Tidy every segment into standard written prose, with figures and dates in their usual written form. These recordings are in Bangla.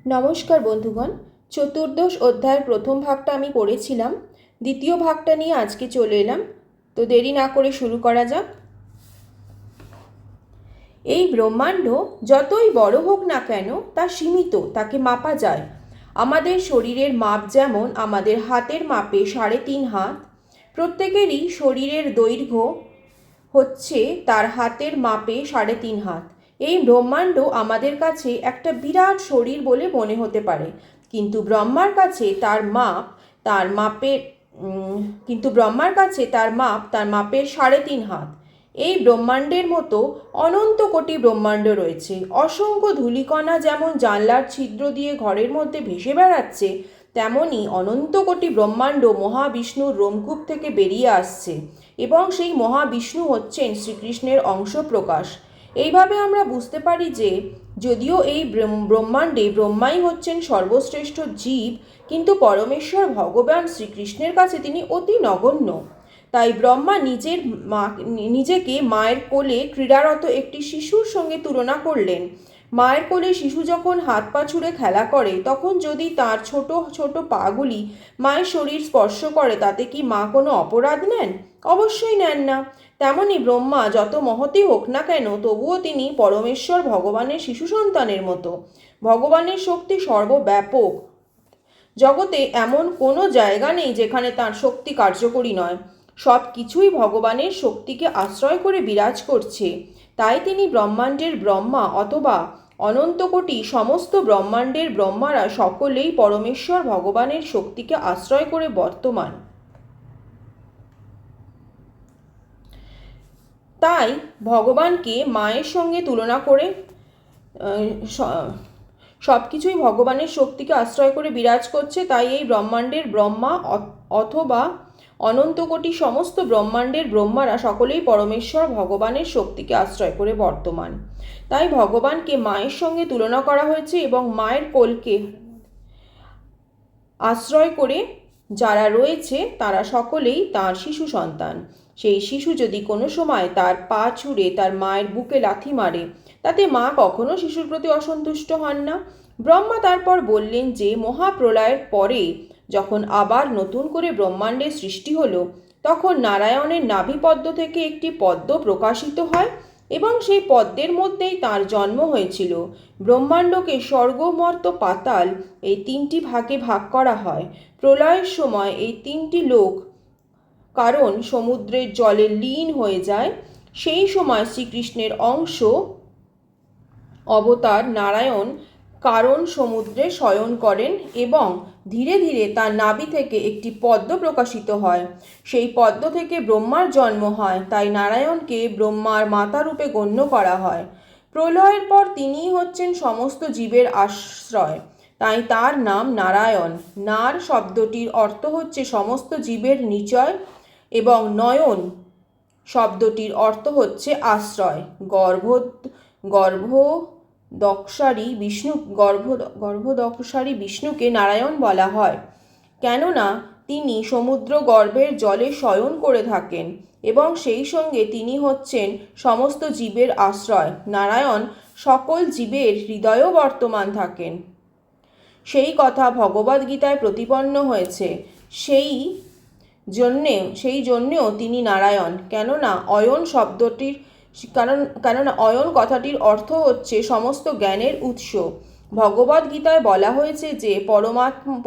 নমস্কার বন্ধুগণ। চতুর্দশ অধ্যায়ের প্রথম ভাগটা আমি পড়েছিলাম। দ্বিতীয় ভাগটা নিয়ে আজকে চলে এলাম। তো দেরি না করে শুরু করা যাক। এই ব্রহ্মাণ্ড যতই বড় হোক না কেন তা সীমিত, তাকে মাপা যায়। আমাদের শরীরের মাপ যেমন আমাদের হাতের মাপে 3.5 হাত, প্রত্যেকেরই শরীরের দৈর্ঘ্য হচ্ছে তার হাতের মাপে 3.5 হাত। এই ব্রহ্মাণ্ড আমাদের কাছে একটা বিরাট শরীর বলে মনে হতে পারে, কিন্তু ব্রহ্মার কাছে তার মাপ তার মাপের তার মাপের 3.5 হাত। এই ব্রহ্মাণ্ডের মতো অনন্ত কোটি ব্রহ্মাণ্ড রয়েছে। অসংখ্য ধূলিকণা যেমন জানলার ছিদ্র দিয়ে ঘরের মধ্যে ভেসে বেড়াচ্ছে, তেমনি অনন্ত কোটি ব্রহ্মাণ্ড মহাবিষ্ণুর রোমকূপ থেকে বেরিয়ে আসছে, এবং সেই মহাবিষ্ণু হচ্ছেন শ্রীকৃষ্ণের অংশ প্রকাশ। এইভাবে আমরা বুঝতে পারি যে যদিও এই ব্রহ্মাণ্ডে ব্রহ্মাই হচ্ছেন সর্বশ্রেষ্ঠ জীব, কিন্তু পরমেশ্বর ভগবান শ্রীকৃষ্ণের কাছে তিনি অতি নগণ্য। তাই ব্রহ্মা নিজেকে মায়ের কোলে ক্রীড়ারত একটি শিশুর সঙ্গে তুলনা করলেন। মায়ের কোলে শিশু যখন হাত পা ছুঁড়ে খেলা করে, তখন যদি তার ছোট ছোট পাগুলি মায়ের শরীর স্পর্শ করে, তাতে কি মা কোনো অপরাধ নেন? অবশ্যই নেন না। তেমনি ব্রহ্মা যত মহতই হোক না কেন, তবুও তিনি পরমেশ্বর ভগবানের শিশু সন্তানের মতো। ভগবানের শক্তি সর্বব্যাপক। জগতে এমন কোনো জায়গা নেই যেখানে তার শক্তি কার্যকরী নয়। সব কিছুই ভগবানের শক্তিকে আশ্রয় করে বিরাজ করছে। তাই তিনি ব্রহ্মাণ্ডের ব্রহ্মা, অথবা অনন্তকোটি সমস্ত ব্রহ্মাণ্ডের ব্রহ্মারা সকলেই পরমেশ্বর ভগবানের শক্তিকে আশ্রয় করে বর্তমান। তাই ভগবানকে মায়ের সঙ্গে তুলনা করে সব কিছুই ভগবানের শক্তিকে আশ্রয় করে বিরাজ করছে। তাই এই ব্রহ্মাণ্ডের ব্রহ্মা অথবা অনন্ত কোটি সমস্ত ব্রহ্মাণ্ডের ব্রহ্মারা সকলেই পরমেশ্বর ভগবানের শক্তিকে আশ্রয় করে বর্তমান। তাই ভগবানকে মায়ের সঙ্গে তুলনা করা হয়েছে, এবং মায়ের কোলকে আশ্রয় করে যারা রয়েছে তারা সকলেই তার শিশু সন্তান। সেই শিশু যদি কোনো সময় তার পা ছুঁড়ে তার মায়ের বুকে লাথি মারে, তাতে মা কখনো শিশুর প্রতি অসন্তুষ্ট হন না। ব্রহ্মা তারপর বললেন যে মহাপ্রলয়ের পরে যখন আবার নতুন করে ব্রহ্মাণ্ডের সৃষ্টি হলো, তখন নারায়ণের নাভিপদ্ম থেকে একটি পদ্ম প্রকাশিত হয়, এবং সেই পদ্মের মধ্যেই তার জন্ম হয়েছিল। ব্রহ্মাণ্ডকে স্বর্গ, মর্ত্য, পাতাল এই 3টি ভাগে ভাগ করা হয়। প্রলয়ের সময় এই 3টি লোক কারণ সমুদ্রের জলে লীন হয়ে যায়, সেই সময় শ্রীকৃষ্ণের অংশ অবতার নারায়ণ কারণ সমুদ্রে শয়ন করেন, এবং ধীরে ধীরে তার নাভি থেকে একটি পদ্ম প্রকাশিত হয়। সেই পদ্ম থেকে ব্রহ্মার জন্ম হয়। তাই নারায়ণকে ব্রহ্মার মাতারূপে গণ্য করা হয়। প্রলয়ের পর তিনিই হচ্ছেন সমস্ত জীবের আশ্রয়, তাই তার নাম নারায়ণ। নার শব্দটির অর্থ হচ্ছে সমস্ত জীবের নিচয়, এবং নয়ন শব্দটির অর্থ হচ্ছে আশ্রয়। গর্ভদক্ষারী বিষ্ণুকে নারায়ণ বলা হয়, কেননা তিনি সমুদ্র গর্ভের জলে শয়ন করে থাকেন, এবং সেই সঙ্গে তিনি হচ্ছেন সমস্ত জীবের আশ্রয়। নারায়ণ সকল জীবের হৃদয়েও বর্তমান থাকেন, সেই কথা ভগবদ্গীতায় প্রতিপন্ন হয়েছে। সেই জন্যেও তিনি নারায়ণ। কেননা অয়ন কথাটির অর্থ হচ্ছে সমস্ত জ্ঞানের উৎস। ভগবদ্গীতায় বলা হয়েছে যে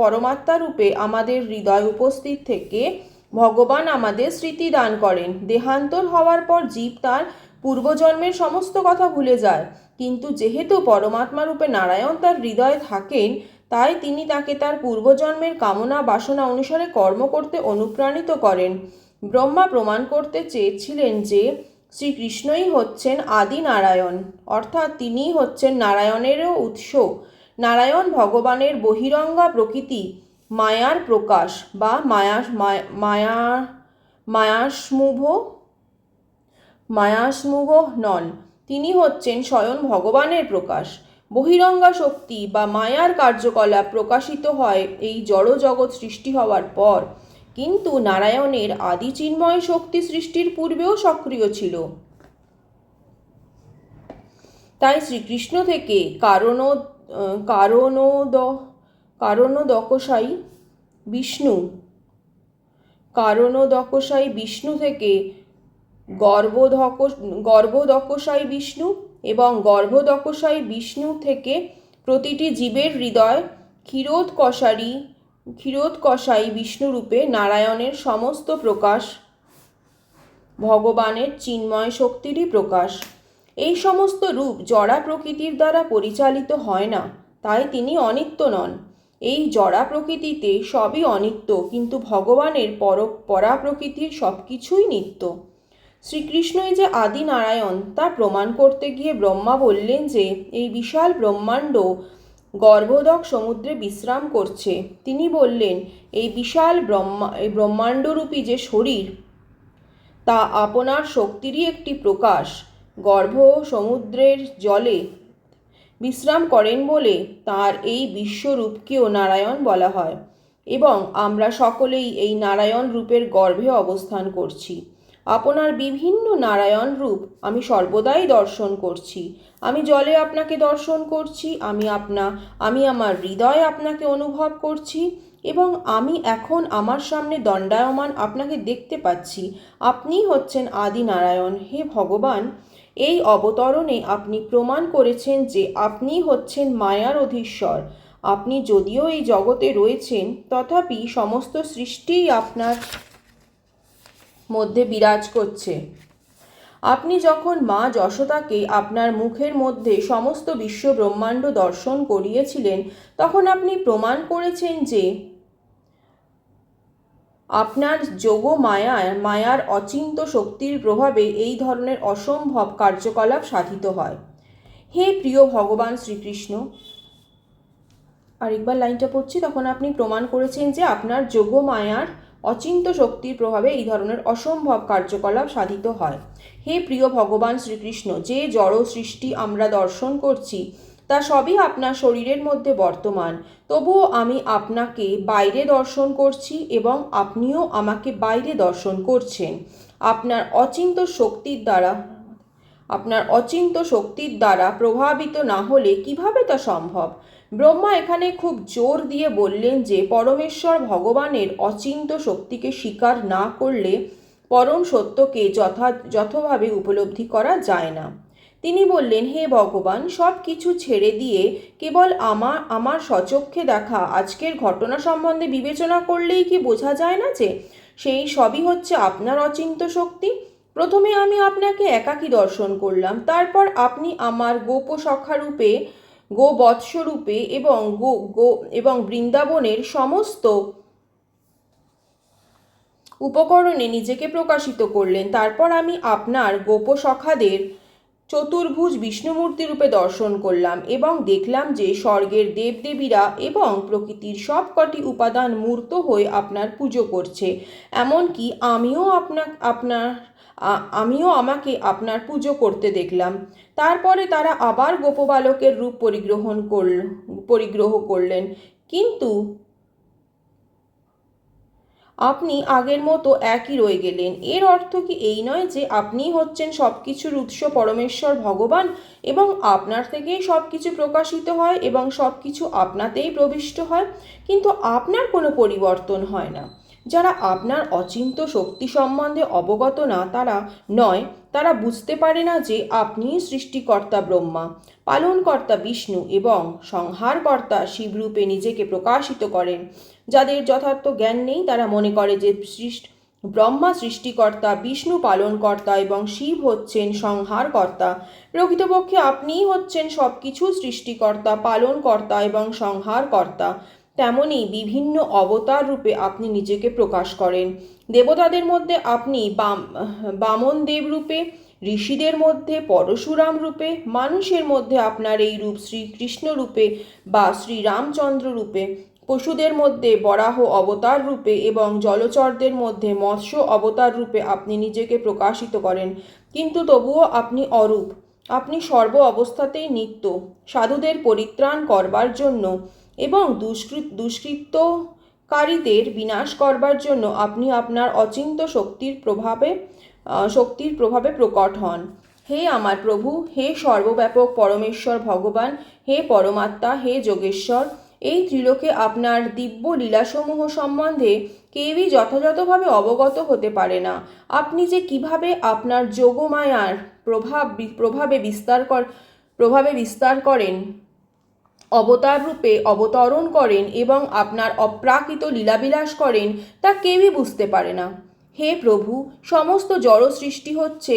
পরমাত্মা রূপে আমাদের হৃদয় উপস্থিত থেকে ভগবান আমাদের স্মৃতি দান করেন। দেহান্তর হওয়ার পর জীব তার পূর্বজন্মের সমস্ত কথা ভুলে যায়, কিন্তু যেহেতু পরমাত্মা রূপে নারায়ণ তার হৃদয়ে থাকেন, তাই তিনি তাকে তার পূর্বজন্মের কামনা বাসনা অনুসারে কর্ম করতে অনুপ্রাণিত করেন। ব্রহ্মা প্রমাণ করতে চেয়েছিলেন যে শ্রীকৃষ্ণই হচ্ছেন আদি নারায়ণ, অর্থাৎ তিনিই হচ্ছেন নারায়ণেরও উৎস। নারায়ণ ভগবানের বহিরঙ্গা প্রকৃতি, মায়ার প্রকাশ বা মায়াসমূহ নন। তিনি হচ্ছেন স্বয়ং ভগবানের প্রকাশ। বহিরঙ্গা শক্তি বা মায়ার কার্যকলাপ প্রকাশিত হয় এই জড় জগৎ সৃষ্টি হওয়ার পর, কিন্তু নারায়ণের আদি চিন্ময় শক্তি সৃষ্টির পূর্বেও সক্রিয় ছিল। তাই শ্রীকৃষ্ণ থেকে কারণোদ কারণোদকশায়ী বিষ্ণু কারণোদকশায়ী বিষ্ণু থেকে গর্ভোদকশায়ী বিষ্ণু এবং গর্ভোদকশায়ী বিষ্ণু থেকে প্রতিটি জীবের হৃদয় ক্ষীরোদকশায়ী বিষ্ণুরূপে নারায়ণের সমস্ত প্রকাশ ভগবানের চিন্ময় শক্তিরই প্রকাশ। এই সমস্ত রূপ জড়া প্রকৃতির দ্বারা পরিচালিত হয় না, তাই তিনি অনিত্য নন। এই জড়া প্রকৃতিতে সবই অনিত্য, কিন্তু ভগবানের পরা প্রকৃতির সব কিছুই নিত্য। শ্রীকৃষ্ণই যে আদি নারায়ণ তা প্রমাণ করতে গিয়ে ব্রহ্মা বললেন যে এই বিশাল ব্রহ্মাণ্ড গর্ভোদক সমুদ্রে বিশ্রাম করছে। তিনি বললেন এই বিশাল ব্রহ্মাণ্ডরূপী যে শরীর তা আপনার শক্তিরই একটি প্রকাশ। গর্ভ সমুদ্রের জলে বিশ্রাম করেন বলে তার এই বিশ্বরূপকেও নারায়ণ বলা হয়, এবং আমরা সকলেই এই নারায়ণ রূপের গর্ভে অবস্থান করছি। আপনার বিভিন্ন নারায়ণ রূপ আমি সর্বদাই দর্শন করছি। আমি জলে আপনাকে দর্শন করছি, আমি আমার হৃদয়ে আপনাকে অনুভব করছি, এবং আমি এখন আমার সামনে দণ্ডায়মান আপনাকে দেখতে পাচ্ছি। আপনিই হচ্ছেন আদি নারায়ণ। হে ভগবান, এই অবতরণে আপনি প্রমাণ করেছেন যে আপনি হচ্ছেন মায়ার অধীশ্বর। আপনি যদিও এই জগতে রয়েছেন, তথাপি সমস্ত সৃষ্টিই আপনার মধ্যে বিরাজ করছে। আপনি যখন মা যশোদাকে আপনার মুখের মধ্যে সমস্ত বিশ্ব ব্রহ্মাণ্ড দর্শন করিয়েছিলেন, তখন আপনি প্রমাণ করেছেন যে আপনার যোগ মায়ার অচিন্ত শক্তির প্রভাবে এই ধরনের অসম্ভব কার্যকলাপ সাধিত হয়। হে প্রিয় ভগবান শ্রীকৃষ্ণ, আরেকবার লাইনটা পড়ছি। তখন আপনি প্রমাণ করেছেন যে আপনার যোগ মায়ার অচিন্ত শক্তির প্রভাবে এই ধরনের অসম্ভব কার্যকলাপ সাধিত হয়। হে প্রিয় ভগবান শ্রীকৃষ্ণ, যে জড় সৃষ্টি আমরা দর্শন করছি তা সবই আপনার শরীরের মধ্যে বর্তমান। তবুও আমি আপনাকে বাইরে দর্শন করছি এবং আপনিও আমাকে বাইরে দর্শন করছেন। আপনার অচিন্ত শক্তির দ্বারা প্রভাবিত না হলে কিভাবে তা সম্ভব? ব্রহ্মা এখানে খুব জোর দিয়ে বললেন যে পরমেশ্বর ভগবানের অচিন্ত শক্তিকে স্বীকার না করলে পরম সত্যকে যথাযথভাবে উপলব্ধি করা যায় না। তিনি বললেন, হে ভগবান, সব কিছু ছেড়ে দিয়ে কেবল আমার স্বচক্ষে দেখা আজকের ঘটনা সম্বন্ধে বিবেচনা করলেই কি বোঝা যায় না যে সেই সবই হচ্ছে আপনার অচিন্ত শক্তি? প্রথমে আমি আপনাকে একাকী দর্শন করলাম, তারপর আপনি আমার গোপসখা রূপে, গোবৎস রূপে এবং বৃন্দাবনের সমস্ত উপকরণে নিজেকে প্রকাশিত করলেন। তারপর আমি আপনার গোপসখাদের চতুর্ভুজ বিষ্ণুমূর্তি রূপে দর্শন করলাম এবং দেখলাম যে স্বর্গের দেবদেবীরা এবং প্রকৃতির সবকটি উপাদান মূর্ত হয়ে আপনার পুজো করছে। এমনকি আমিও আমাকে আপনার পুজো করতে দেখলাম। তারপরে তারা আবার গোপবালকের রূপ পরিগ্রহ করলেন, কিন্তু আপনি আগের মতো একই রয়ে গেলেন। এর অর্থ কি এই নয় যে আপনি হচ্ছেন সব কিছুর উৎস পরমেশ্বর ভগবান এবং আপনার থেকেই সব কিছু প্রকাশিত হয় এবং সব কিছু আপনাতেই প্রবিষ্ট হয়, কিন্তু আপনার কোনো পরিবর্তন হয় না? যারা আপনার অচিন্ত শক্তি সম্বন্ধে অবগত না তারা বুঝতে পারে না যে আপনিই সৃষ্টিকর্তা ব্রহ্মা, পালনকর্তা বিষ্ণু এবং সংহারকর্তা শিবরূপে নিজেকে প্রকাশিত করেন। যাদের যথার্থ জ্ঞান নেই তারা মনে করে যে ব্রহ্মা সৃষ্টিকর্তা, বিষ্ণু পালনকর্তা এবং শিব হচ্ছেন সংহারকর্তা। প্রকৃতপক্ষে আপনিই হচ্ছেন সব কিছু সৃষ্টিকর্তা, পালনকর্তা এবং সংহারকর্তা। তেমনি বিভিন্ন অবতার রূপে আপনি নিজেকে প্রকাশ করেন। দেবতাদের মধ্যে আপনি বামন দেব রূপে, ঋষিদের মধ্যে পরশুরাম রূপে, মানুষের মধ্যে আপনার এই রূপ শ্রীকৃষ্ণ রূপে বা শ্রীরামচন্দ্র রূপে, পশুদের মধ্যে বরাহ অবতার রূপে এবং জলচরদের মধ্যে মৎস্য অবতার রূপে আপনি নিজেকে প্রকাশিত করেন। কিন্তু তবুও আপনি অরূপ। আপনি সর্ব অবস্থাতেই নিত্য। সাধুদের পরিত্রাণ করবার জন্য এবং দুষ্কৃতকারীদের বিনাশ করবার জন্য আপনি আপনার অচিন্ত শক্তির প্রভাবে প্রকট হন। হে আমার প্রভু, হে সর্বব্যাপক পরমেশ্বর ভগবান, হে পরমাত্মা, হে যোগেশ্বর, এই ত্রিলোকে আপনার দিব্য লীলাসমূহ সম্বন্ধে কেউই যথাযথভাবে অবগত হতে পারে না। আপনি যে কিভাবে আপনার যোগমায়ার প্রভাবে বিস্তার করেন, অবতার রূপে অবতরণ করেন এবং আপনার অপ্রাকৃত লীলাবিলাস করেন, তা কেউই বুঝতে পারে না। হে প্রভু, সমস্ত জড় সৃষ্টি হচ্ছে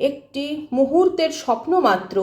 একটি মুহূর্তের স্বপ্ন মাত্র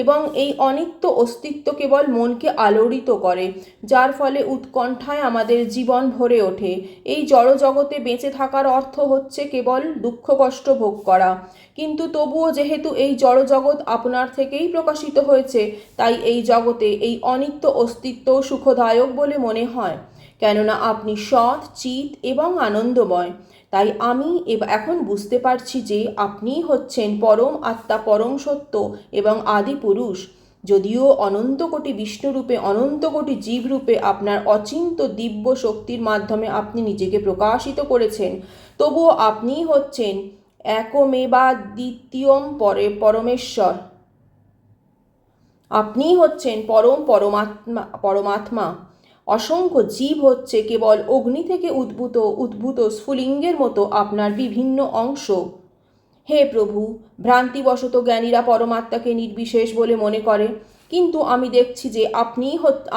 এবং এই অনিত্য অস্তিত্ব কেবল মনকে আলোড়িত করে, যার ফলে উৎকণ্ঠায় আমাদের জীবন ভরে ওঠে। এই জড় জগতে বেঁচে থাকার অর্থ হচ্ছে কেবল দুঃখ কষ্ট ভোগ করা। কিন্তু তবুও যেহেতু এই জড় জগৎ আপনার থেকেই প্রকাশিত হয়েছে, তাই এই জগতে এই অনিত্য অস্তিত্ব সুখদায়ক বলে মনে হয়, কেননা আপনি সৎ, চিৎ এবং আনন্দময়। তাই আমি এখন বুঝতে পারছি যে আপনিই হচ্ছেন পরম আত্মা, পরম সত্য এবং আদি পুরুষ। যদিও অনন্ত কোটি বিষ্ণুরূপে, অনন্ত কোটি জীবরূপে আপনার অচিন্ত দিব্য শক্তির মাধ্যমে আপনি নিজেকে প্রকাশিত করেছেন, তবুও আপনিই হচ্ছেন একমেবাদ্বিতীয়ম পরমেশ্বর। আপনিই হচ্ছেন পরমাত্মা। অসংখ্য জীব হচ্ছে কেবল অগ্নি থেকে উদ্ভূত স্ফুলিঙ্গের মতো আপনার বিভিন্ন অংশ। হে প্রভু, ভ্রান্তিবশত জ্ঞানীরা পরমাত্মাকে নির্বিশেষ বলে মনে করে, কিন্তু আমি দেখছি যে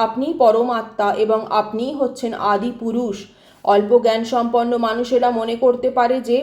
আপনিই পরমাত্মা এবং আপনিই হচ্ছেন আদি পুরুষ। অল্প জ্ঞান সম্পন্ন মানুষেরা মনে করতে পারে যে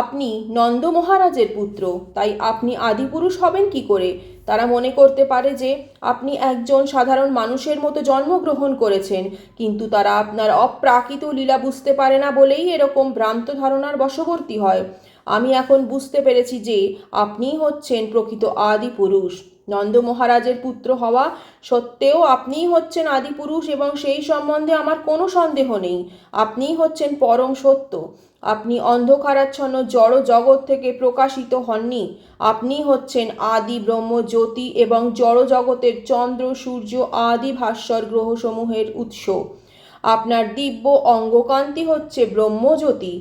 আপনি নন্দ মহারাজের পুত্র, তাই আপনি আদি পুরুষ হবেন কি করে? তারা মনে করতে পারে যে আপনি একজন সাধারণ মানুষের মতো জন্মগ্রহণ করেছেন, কিন্তু তারা আপনার অপ্রাকৃত লীলা বুঝতে পারে না বলেই এরকম ভ্রান্ত ধারণার বশবর্তী হয়। আমি এখন বুঝতে পেরেছি যে আপনিই হচ্ছেন প্রকৃত আদি পুরুষ। নন্দ মহারাজের পুত্র হওয়া সত্ত্বেও আপনিই হচ্ছেন আদি পুরুষ এবং সেই সম্বন্ধে আমার কোনো সন্দেহ নেই। আপনিই হচ্ছেন পরম সত্য। আপনি অন্ধকারাচ্ছন্ন জড় জগৎ থেকে প্রকাশিত হননি। আপনি হচ্ছেন আদি ব্রহ্ম জ্যোতি এবং জড় জগতের চন্দ্র, সূর্য আদি ভাস্বর গ্রহসমূহের উৎস। আপনার দিব্য অঙ্গকান্তি হচ্ছে ব্রহ্মজ্যোতি।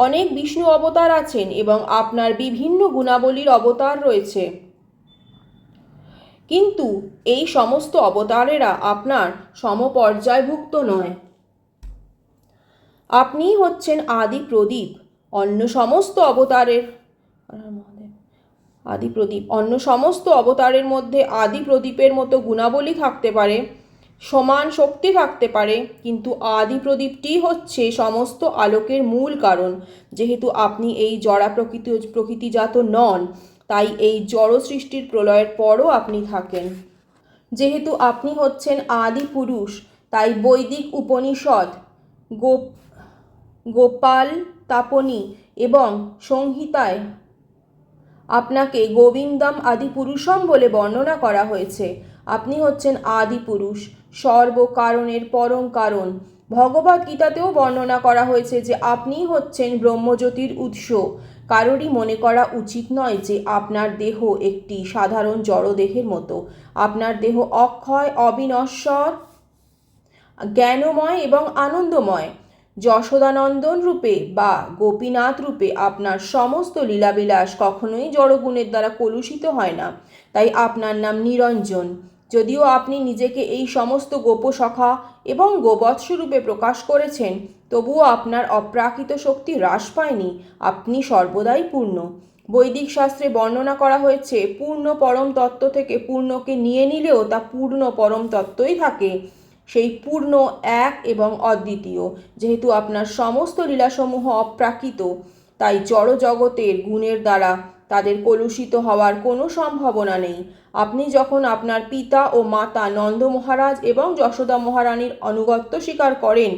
অনেক বিষ্ণু অবতার আছেন এবং আপনার বিভিন্ন গুণাবলীর অবতার রয়েছে, কিন্তু এই সমস্ত অবতারেরা আপনার সমপর্যায়ভুক্ত নয়। আপনিই হচ্ছেন আদি প্রদীপ। অন্য সমস্ত অবতারের মধ্যে আদি প্রদীপের মতো গুণাবলী থাকতে পারে, সমান শক্তি থাকতে পারে, কিন্তু আদি প্রদীপটি হচ্ছে সমস্ত আলোকের মূল কারণ। যেহেতু আপনি এই জড়া প্রকৃতিজাত নন, তাই এই জড় সৃষ্টির প্রলয়ের পরও আপনি থাকেন। যেহেতু আপনি হচ্ছেন আদি পুরুষ, তাই বৈদিক উপনিষদ, গোপাল তাপনী এবং সংহিতায় আপনাকে গোবিন্দম আদি পুরুষম বলে বর্ণনা করা হয়েছে। আপনি হচ্ছেন আদি পুরুষ, সর্বকারণের পরম কারণ। ভগবদ্ গীতাতেও বর্ণনা করা হয়েছে যে আপনিই হচ্ছেন ব্রহ্মজ্যোতির উৎস। কারোরই মনে করা উচিত নয় যে আপনার দেহ একটি সাধারণ জড়দেহের মতো। আপনার দেহ অক্ষয়, অবিনশ্বর, জ্ঞানময় এবং আনন্দময়। যশোদানন্দন রূপে বা গোপীনাথ রূপে আপনার সমস্ত লীলাবিলাস কখনোই জড়গুণের দ্বারা কলুষিত হয় না, তাই আপনার নাম নিরঞ্জন। যদিও আপনি নিজেকে এই সমস্ত গোপসখা এবং গোবৎসরূপে প্রকাশ করেছেন, তবুও আপনার অপ্রাকৃত শক্তি হ্রাস পায়নি। আপনি সর্বদাই পূর্ণ। বৈদিক শাস্ত্রে বর্ণনা করা হয়েছে, পূর্ণ পরম তত্ত্ব থেকে পূর্ণকে নিয়ে নিলেও তা পূর্ণ পরম তত্ত্বই থাকে। সেই পূর্ণ এক এবং অদ্বিতীয়। যেহেতু আপনার সমস্ত লীলাসমূহ অপ্রাকৃত, তাই জড় জগতের গুণের দ্বারা তাদের কলুষিত হওয়ার কোনো সম্ভাবনা নেই। আপনি যখন আপনার পিতা ও মাতা নন্দ মহারাজ এবং যশোদা মহারানীর আনুগত্য স্বীকার করেন,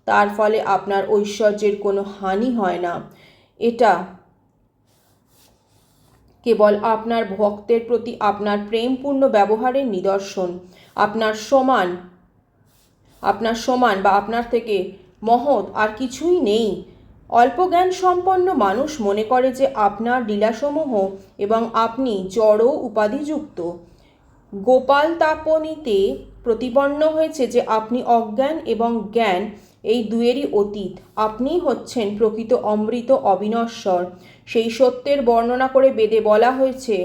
তার ফলে আপনার ঐশ্বর্যের কোনো হানি হয় না। এটা কেবল আপনার ভক্তের প্রতি আপনার প্রেমপূর্ণ ব্যবহারের নিদর্শন। আপনার সমান বা আপনার থেকে মহৎ আর কিছুই নেই। অল্প জ্ঞান সম্পন্ন মানুষ মনে করে যে আপনার লীলাসমূহ এবং আপনি জড় উপাধিযুক্ত। গোপাল তাপনীতে প্রতিপন্ন হয়েছে যে আপনি অজ্ঞান এবং জ্ঞান এই দুয়েরই অতীত। আপনিই হচ্ছেন প্রকৃত অমৃত, অবিনশ্বর। সেই সত্যের বর্ণনা করে বেদে বলা হয়েছে,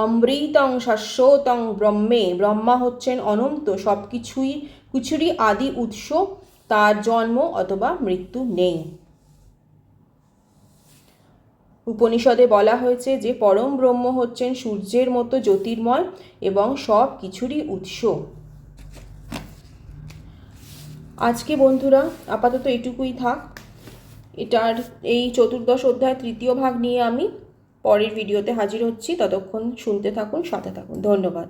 অমৃতং শাশ্বতং ব্রহ্মে, ব্রহ্মা হচ্ছেন অনন্ত, সব কিছুরই আদি উৎস, তার জন্ম অথবা মৃত্যু নেই। উপনিষদে বলা হয়েছে যে পরম ব্রহ্ম হচ্ছেন সূর্যের মতো জ্যোতির্ময় এবং সব কিছুরই উৎস। আজকে বন্ধুরা আপাতত এটুকুই থাক। এই চতুর্দশ অধ্যায় তৃতীয় ভাগ নিয়ে আমি পরের ভিডিওতে হাজির হচ্ছি। ততক্ষণ শুনতে থাকুন, সাথে থাকুন। ধন্যবাদ।